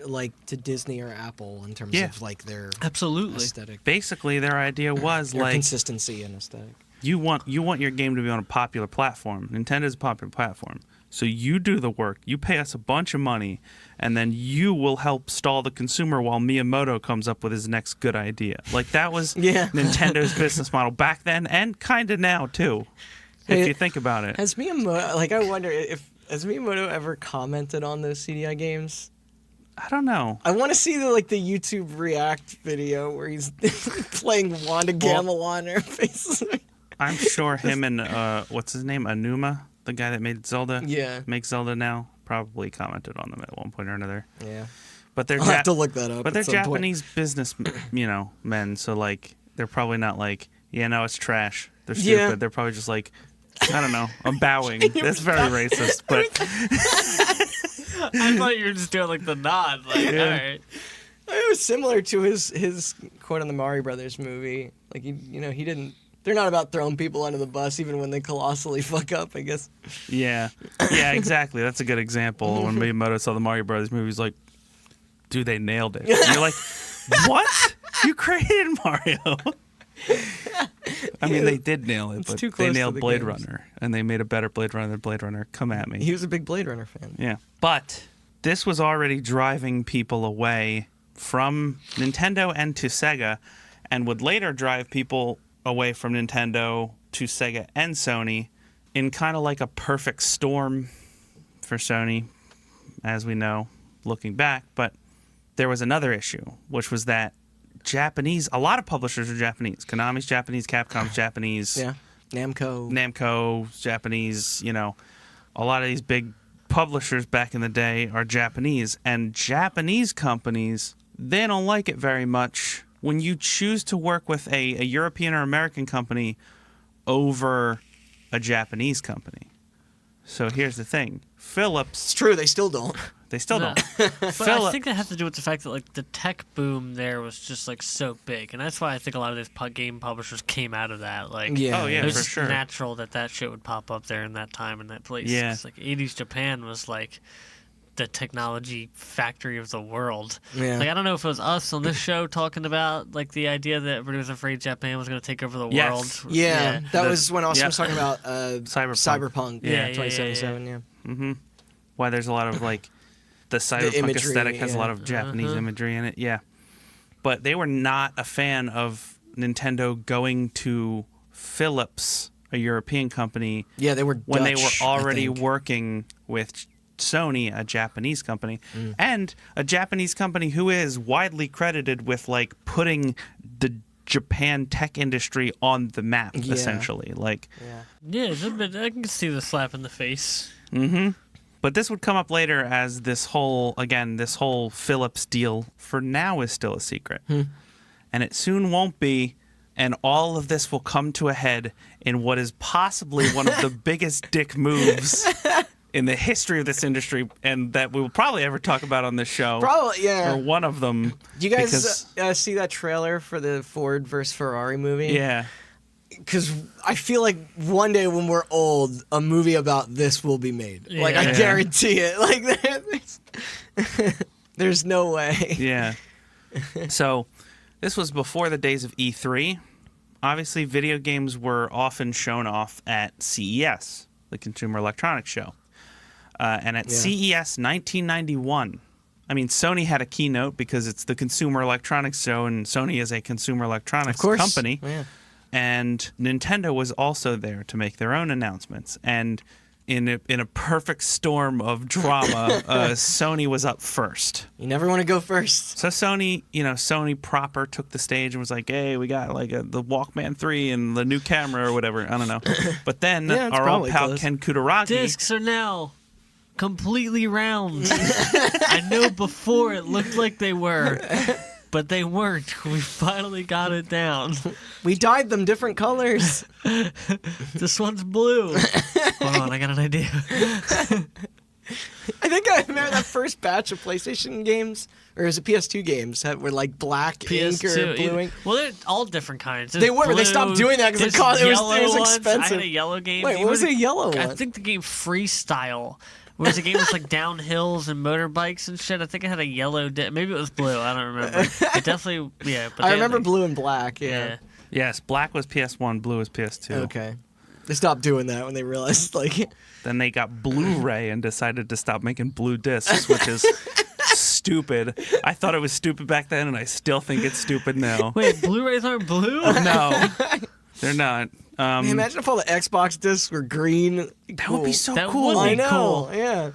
like, to Disney or Apple in terms Yeah. of, like, their Absolutely. aesthetic. Basically, their idea was Their like consistency and aesthetic. you want your game to be on a popular platform. Nintendo's a popular platform, so you do the work. You pay us a bunch of money, and then you will help stall the consumer while Miyamoto comes up with his next good idea. Like that was Yeah. Nintendo's business model back then, and kind of now too, if Hey, you think about it. Has Miyamoto, like, I wonder if, has Miyamoto ever commented on those CDI games? I don't know. I want to see the YouTube React video where he's playing Wanda Gamelon or faces. I'm sure him and what's his name, Anuma, the guy that made Zelda, Yeah. makes Zelda now, probably commented on them at one point or another. Yeah. But they're I'll have to look that up. but they're at some point. Japanese business, men. So they're probably not like, yeah, no, it's trash. They're stupid. Yeah. They're probably just like, I don't know. I'm bowing. That's very racist, but I thought you were just doing like the nod. Like, Yeah. all right. It was similar to his quote on the Mario Brothers movie. Like, he didn't. They're not about throwing people under the bus, even when they colossally fuck up, I guess. yeah, exactly. That's a good example. When Miyamoto saw the Mario Brothers movie, he's like, dude, they nailed it. And you're like, what? You created Mario? I mean, they did nail it, It's but too they close to nailed the Blade games. Runner, and they made a better Blade Runner than Blade Runner. Come at me. He was a big Blade Runner fan. Yeah. But this was already driving people away from Nintendo and to Sega, and would later drive people away from Nintendo to Sega and Sony in kind of like a perfect storm for Sony, as we know, looking back. But there was another issue, which was that a lot of publishers are Japanese. Konami's Japanese, Capcom's Japanese. Yeah. Namco's Japanese, a lot of these big publishers back in the day are Japanese, and Japanese companies, they don't like it very much when you choose to work with a European or American company over a Japanese company. So here's the thing. Philips, It's true, they still don't. they still No. don't. But I think that has to do with the fact that like the tech boom there was just like so big, and that's why I think a lot of these game publishers came out of that. Like, Yeah. Oh, yeah, it was for just sure. natural that shit would pop up there in that time and that place. Yeah. 'Cause, like 80s Japan was like the technology factory of the world. Yeah. Like I don't know if it was us on this show talking about like the idea that everybody was afraid Japan was going to take over the Yes. world. Yeah, that The- was when Austin yeah. was talking about Cyberpunk Yeah, 2077, yeah. Mm-hmm. Why there's a lot of like the cyberpunk imagery, aesthetic has a yeah. lot of Japanese Uh-huh. imagery in it. Yeah, but they were not a fan of Nintendo going to Philips, a European company, Yeah, they were when they Dutch, were I already think. working with Sony, a Japanese company, and a Japanese company who is widely credited with like putting the Japan tech industry on the map, Yeah. essentially. Like, Yeah. Yeah, it's a bit, I can see the slap in the face. mm-hmm. But this would come up later as this whole Philips deal for now is still a secret. And it soon won't be. And all of this will come to a head in what is possibly one of the biggest dick moves in the history of this industry, and that we will probably ever talk about on this show. Probably, yeah. Or one of them. Do you guys see that trailer for the Ford versus Ferrari movie? Yeah. Because I feel like one day when we're old, a movie about this will be made. Yeah. Like, I guarantee it. Like, there's no way. Yeah. So, this was before the days of E3. Obviously, video games were often shown off at CES, the Consumer Electronics Show. And at CES 1991, I mean, Sony had a keynote because it's the Consumer Electronics Show, and Sony is a consumer electronics company. Yeah. And Nintendo was also there to make their own announcements. And in a perfect storm of drama, Sony was up first. You never want to go first. So Sony proper took the stage and was like, hey, we got like the Walkman 3 and the new camera or whatever. I don't know. But then our old pal Ken Kutaragi... Discs are now completely round. I know before it looked like they were, but they weren't. We finally got it down. We dyed them different colors. This one's blue. Hold on, I got an idea. I think I remember that first batch of PlayStation games, or is it PS2 games, that were like black ink or blue ink? Well, they're all different kinds. They were, but they stopped doing that because it was expensive. I had a yellow game. Wait, what was a yellow one? I think the game Freestyle. Where was a game with like downhills and motorbikes and shit. I think it had a yellow. Maybe it was blue. I don't remember. It definitely, yeah. But I remember blue and black. Yeah. Yes, black was PS1, blue was PS2. Okay. They stopped doing that when they realized like. Then they got Blu-ray and decided to stop making blue discs, which is stupid. I thought it was stupid back then, and I still think it's stupid now. Wait, Blu-rays aren't blue? No, they're not. Man, imagine if all the Xbox discs were green. That would be so That cool. would be I know. cool. Yeah.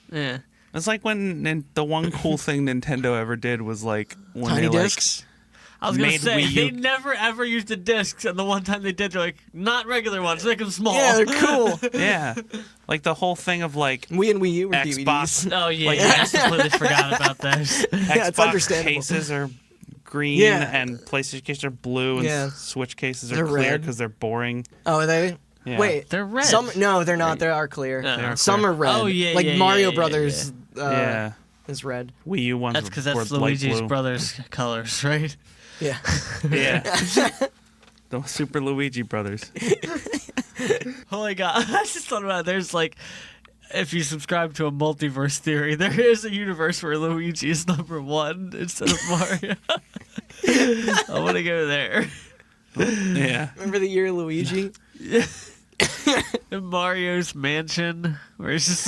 Yeah. It's like when the one cool thing Nintendo ever did was like when Tiny they discs. I was gonna made say Wii U- they never ever used the discs, and the one time they did, they're like not regular ones, make them small. Yeah, they're cool. yeah, like the whole thing of like Wii and Wii U were Xbox. DVDs. Oh yeah, Like- I completely forgot about those. Yeah, it's Xbox understandable. cases are green Yeah. and PlayStation cases are blue and Yeah. Switch cases are They're clear red. because they're boring. Oh, are they? Yeah. Wait, They're red. No, they're not. They are clear. They are Some clear. are red. Oh, yeah, like yeah, Mario yeah, Brothers. Yeah, Is red. Wii U ones That's because that's were light Luigi's blue. brothers' colors, right? Yeah. Yeah, the Super Luigi Brothers. Oh my god, I just thought about it. There's like, if you subscribe to a multiverse theory, there is a universe where Luigi is number one instead of Mario. I want to go there. Yeah, Remember the year Luigi? In Mario's mansion, where it's just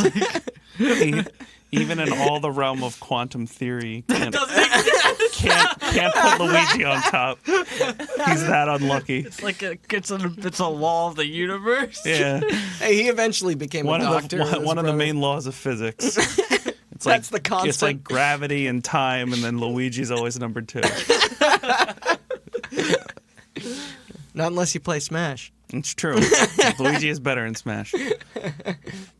like even in all the realm of quantum theory, can't doesn't make sense. can't put Luigi on top. He's that unlucky. It's like it's a law of the universe. Yeah, Hey, he eventually became a doctor. with his one of the brother. main laws of physics. It's That's like, the constant. It's like gravity and time, and then Luigi's always number 2. Not unless you play Smash. It's true. Luigi is better in Smash.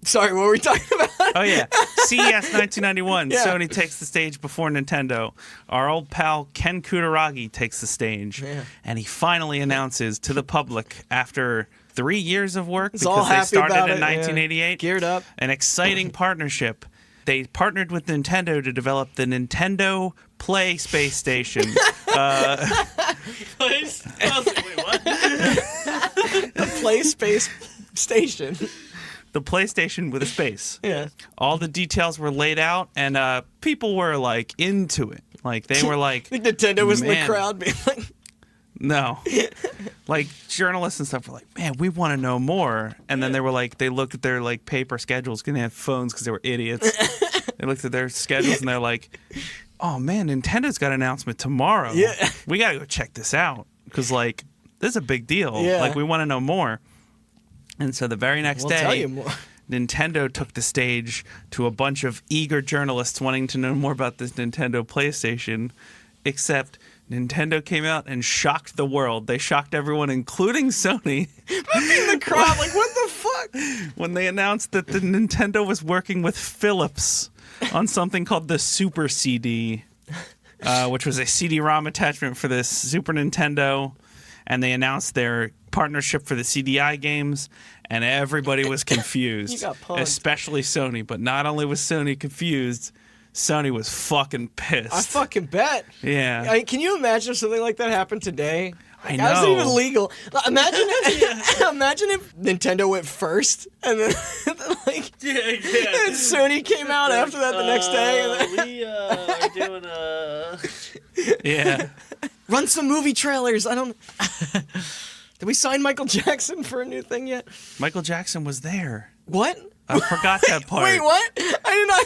Sorry, what were we talking about? Oh, yeah. CES 1991. Yeah. Sony takes the stage before Nintendo. Our old pal Ken Kutaragi takes the stage. Yeah. And he finally announces to the public, after 3 years of work, He's all because they happy started about in it, yeah. 1988, Geared up. an exciting partnership. They partnered with Nintendo to develop the Nintendo Play Space Station. Please? Wait, what? The Play Space Station. The PlayStation with a space. Yeah. All the details were laid out, and people were like into it. Like they were like, I think Nintendo was in the Man. crowd being like, no. Like journalists and stuff were like, man, we want to know more. And then they were like, they looked at their like paper schedules because they had phones because they were idiots. They looked at their schedules and they're like, oh man, Nintendo's got an announcement tomorrow. Yeah. We got to go check this out because like this is a big deal. Yeah. Like we want to know more. And so the very next we'll day, tell you more. Nintendo took the stage to a bunch of eager journalists wanting to know more about this Nintendo PlayStation, except Nintendo came out and shocked the world. They shocked everyone, including Sony. In the crowd, like, what the fuck? when they announced that the Nintendo was working with Philips on something called the Super CD, which was a CD-ROM attachment for this Super Nintendo, and they announced their partnership for the CDI games, and everybody was confused. You got punked. Especially Sony. But not only was Sony confused, Sony was fucking pissed. I fucking bet. Yeah. Can you imagine if something like that happened today? I How's it know. even legal? Imagine if Nintendo went first and then like and Sony came out after that the next day. We are doing Yeah. Run some movie trailers. I don't. Did we sign Michael Jackson for a new thing yet? Michael Jackson was there. What? I forgot that part. Wait, what? I did not.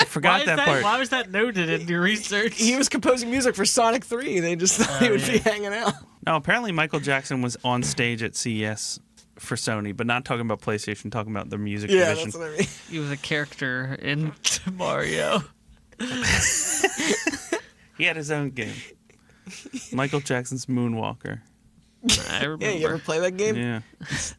I forgot that part. Why was that noted in your research? He was composing music for Sonic 3. They just thought he would be hanging out. No, apparently Michael Jackson was on stage at CES for Sony, but not talking about PlayStation, talking about the music Yeah, division. that's what I mean. He was a character in Mario. He had his own game. Michael Jackson's Moonwalker. I remember. Yeah, you ever play that game? Yeah.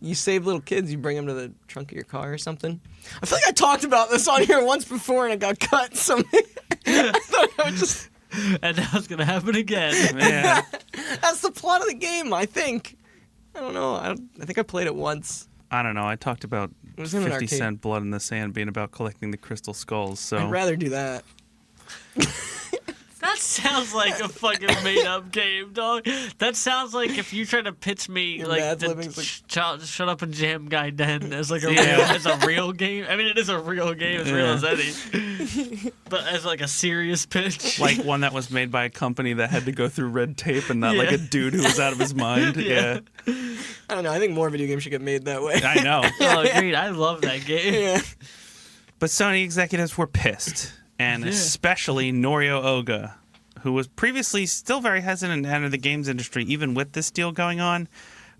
You save little kids, you bring them to the trunk of your car or something. I feel like I talked about this on here once before and it got cut. So I thought I would just. And now it's gonna happen again. Yeah. That's the plot of the game, I think. I don't know. I think I played it once. I don't know. I talked about It was in an 50 arcade. Cent Blood in the Sand being about collecting the crystal skulls. So I'd rather do that. That sounds like a fucking made-up game, dog. That sounds like if you try to pitch me Your like Mad the Living's like- Shut Up and Jam Guy Den as like a Yeah. real, as a real game. I mean, it is a real game, as real as any. But as like a serious pitch, like one that was made by a company that had to go through red tape and not like a dude who was out of his mind. Yeah. I don't know. I think more video games should get made that way. I know. Oh, agreed. I love that game. Yeah. But Sony executives were pissed, and especially Norio Oga, who was previously still very hesitant to enter the games industry, even with this deal going on.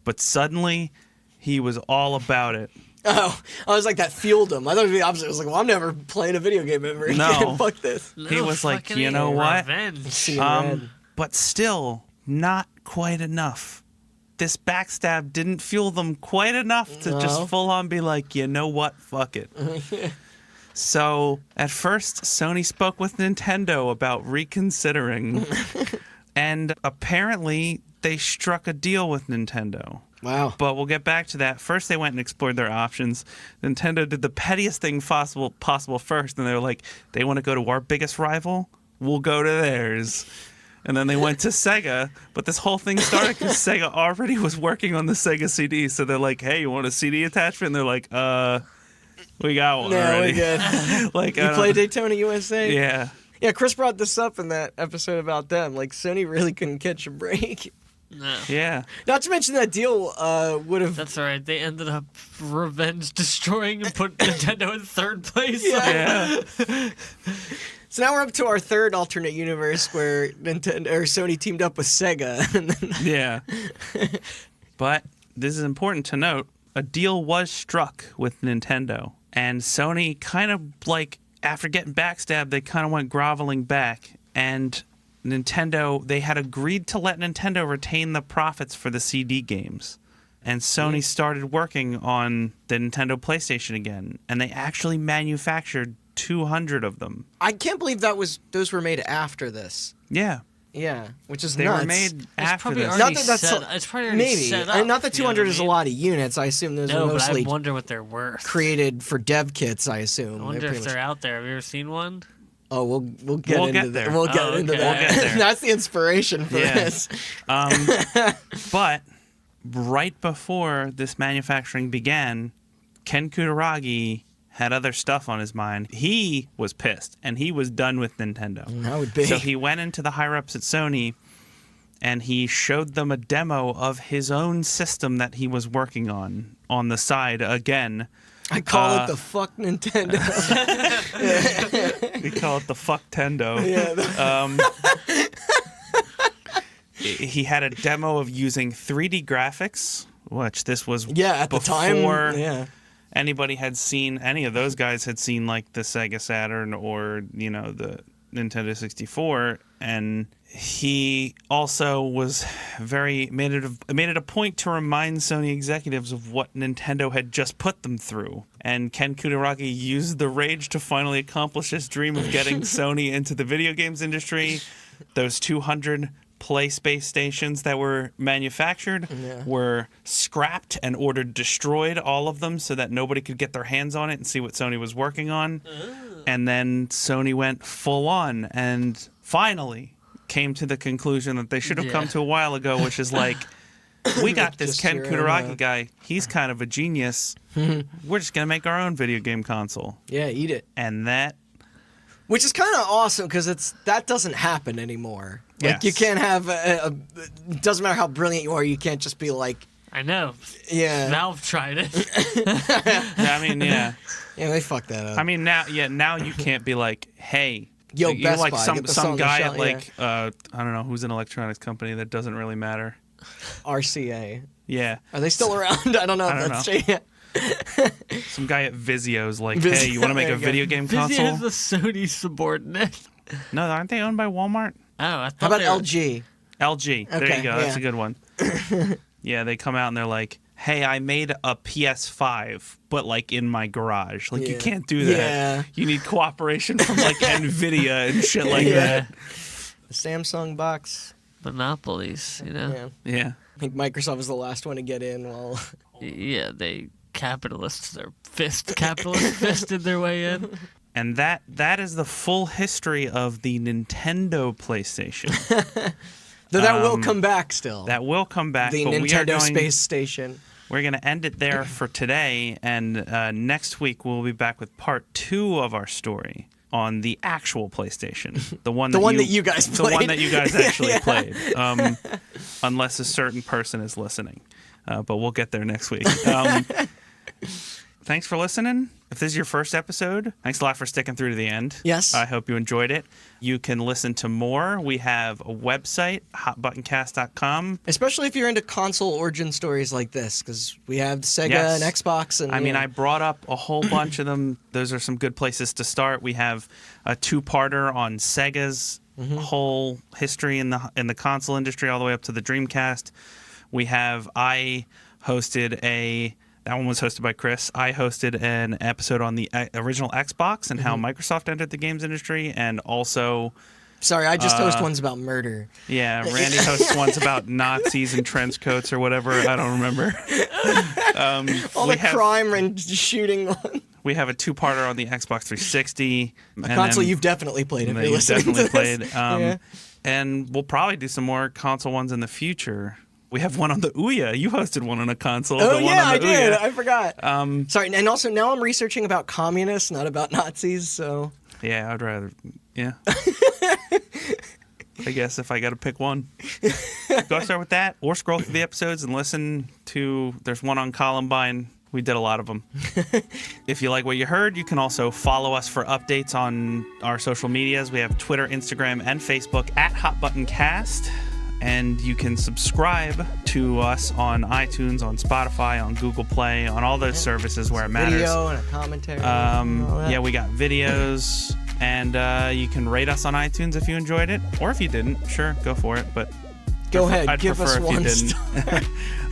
But suddenly, he was all about it. Oh, I was like, that fueled him. I thought it was the opposite. I was like, well, I'm never playing a video game ever again. No. Fuck this. He was like, you know what? Revenge. See you red. But still, not quite enough. This backstab didn't fuel them quite enough to just full on be like, you know what? Fuck it. So, at first, Sony spoke with Nintendo about reconsidering. And apparently, they struck a deal with Nintendo. Wow. But we'll get back to that. First, they went and explored their options. Nintendo did the pettiest thing possible first. And they were like, they want to go to our biggest rival? We'll go to theirs. And then they went to Sega. But this whole thing started because Sega already was working on the Sega CD. So they're like, hey, you want a CD attachment? And they're like, we got one No, already. we good. Like, You play Daytona USA? Yeah. Yeah, Chris brought this up in that episode about them. Like, Sony really couldn't catch a break. No. Yeah. Not to mention that deal would have... That's all right. They ended up revenge destroying and put Nintendo in third place. Yeah. Yeah. So now we're up to our third alternate universe where Nintendo or Sony teamed up with Sega. And then... Yeah. But this is important to note. A deal was struck with Nintendo. And Sony kind of like, after getting backstabbed, they kind of went groveling back. And Nintendo, they had agreed to let Nintendo retain the profits for the CD games. And Sony started working on the Nintendo PlayStation again. And they actually manufactured 200 of them. I can't believe those were made after this. Yeah. Yeah, which is They nuts. were made after probably this. already Not that that's set, so- it's probably already Maybe. set up. I mean, not that you know 200 what I is a mean? lot of units. I assume those No, were but mostly I wonder what they're worth. created for dev kits, I assume. I wonder They're if pretty they're much- out there. Have you ever seen one? Oh, we'll get We'll into get that. there. We'll get Oh, into okay. that. We'll get there. That's the inspiration for Yeah. this. But right before this manufacturing began, Ken Kutaragi had other stuff on his mind. He was pissed, and he was done with Nintendo. That would be. So he went into the higher-ups at Sony, and he showed them a demo of his own system that he was working on the side again. I call it the fuck Nintendo. We call it the Fuck-tendo. Yeah. He had a demo of using 3D graphics, which this was Yeah, at the time. before Yeah. anybody had seen, any of those guys had seen like the Sega Saturn or, you know, the Nintendo 64, and he also was made it a point to remind Sony executives of what Nintendo had just put them through. And Ken Kutaragi used the rage to finally accomplish his dream of getting Sony into the video games industry. Those 200 PlaySpace stations that were manufactured were scrapped and ordered destroyed, all of them, so that nobody could get their hands on it and see what Sony was working on. And then Sony went full on and finally came to the conclusion that they should have come to a while ago, which is like, we got this Ken Kutaragi guy. He's kind of a genius. We're just going to make our own video game console. Yeah, eat it. And that... Which is kind of awesome, because that doesn't happen anymore. Like, you can't have it doesn't matter how brilliant you are, you can't just be like... I know. Yeah. Valve tried it. I mean, yeah. Yeah, they fucked that up. I mean, now you can't be like, hey... Yo, you're Best like Buy, some guy at like, I don't know, who's an electronics company that doesn't really matter. RCA. Yeah. Are they still around? I don't know. Some guy at Vizio's like, hey, you want to make a video game console? Vizio's the Sony subordinate. No, aren't they owned by Walmart? Oh, I thought How about they were... LG? LG. There Okay, you go. That's a good one. Yeah, they come out and they're like, hey, I made a PS5, but like in my garage. Like, you can't do that. Yeah. You need cooperation from like NVIDIA and shit like that. The Samsung box. Monopolies, you know? Yeah. I think Microsoft was the last one to get in while... Yeah, they fisted their way in. And that is the full history of the Nintendo PlayStation. Though that will come back still. That will come back. The but Nintendo Space Station. We're going to end it there for today, and next week we'll be back with part 2 of our story on the actual PlayStation. The one that you guys played. The one that you guys actually played. Unless a certain person is listening. But we'll get there next week. Thanks for listening. If this is your first episode, thanks a lot for sticking through to the end. Yes. I hope you enjoyed it. You can listen to more. We have a website, hotbuttoncast.com. Especially if you're into console origin stories like this, because we have Sega and Xbox. And I mean, I brought up a whole bunch of them. Those are some good places to start. We have a 2-parter on Sega's whole history in the console industry, all the way up to the Dreamcast. I hosted that one was hosted by Chris. I hosted an episode on the original Xbox and how Microsoft entered the games industry, and also... Sorry, I just host ones about murder. Yeah, Randy hosts ones about Nazis and trench coats or whatever. I don't remember. All the crime and shooting one. We have a 2-parter on the Xbox 360. A console you've definitely played if you're listening to this. And we'll probably do some more console ones in the future. We have one on the Ouya. You hosted one on a console. Oh, yeah, I did. Ouya. I forgot. Sorry, and also now I'm researching about communists, not about Nazis, so... Yeah, I'd rather... Yeah. I guess if I got to pick one. Go start with that, or scroll through the episodes and listen to... There's one on Columbine. We did a lot of them. If you like what you heard, you can also follow us for updates on our social medias. We have Twitter, Instagram, and Facebook at HotButtonCast. And you can subscribe to us on iTunes, on Spotify, on Google Play, on all those services where it matters. Video and a commentary. Yeah, we got videos. And you can rate us on iTunes if you enjoyed it. Or if you didn't, sure, go for it. But go ahead, I'd give us if one you didn't. star.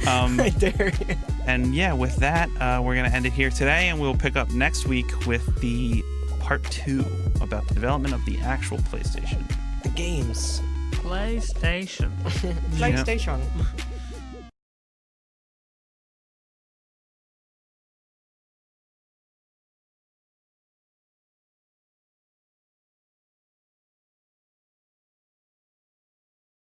I dare you. And yeah, with that, we're going to end it here today. And we'll pick up next week with the part 2 about the development of the actual PlayStation. The games. PlayStation. PlayStation.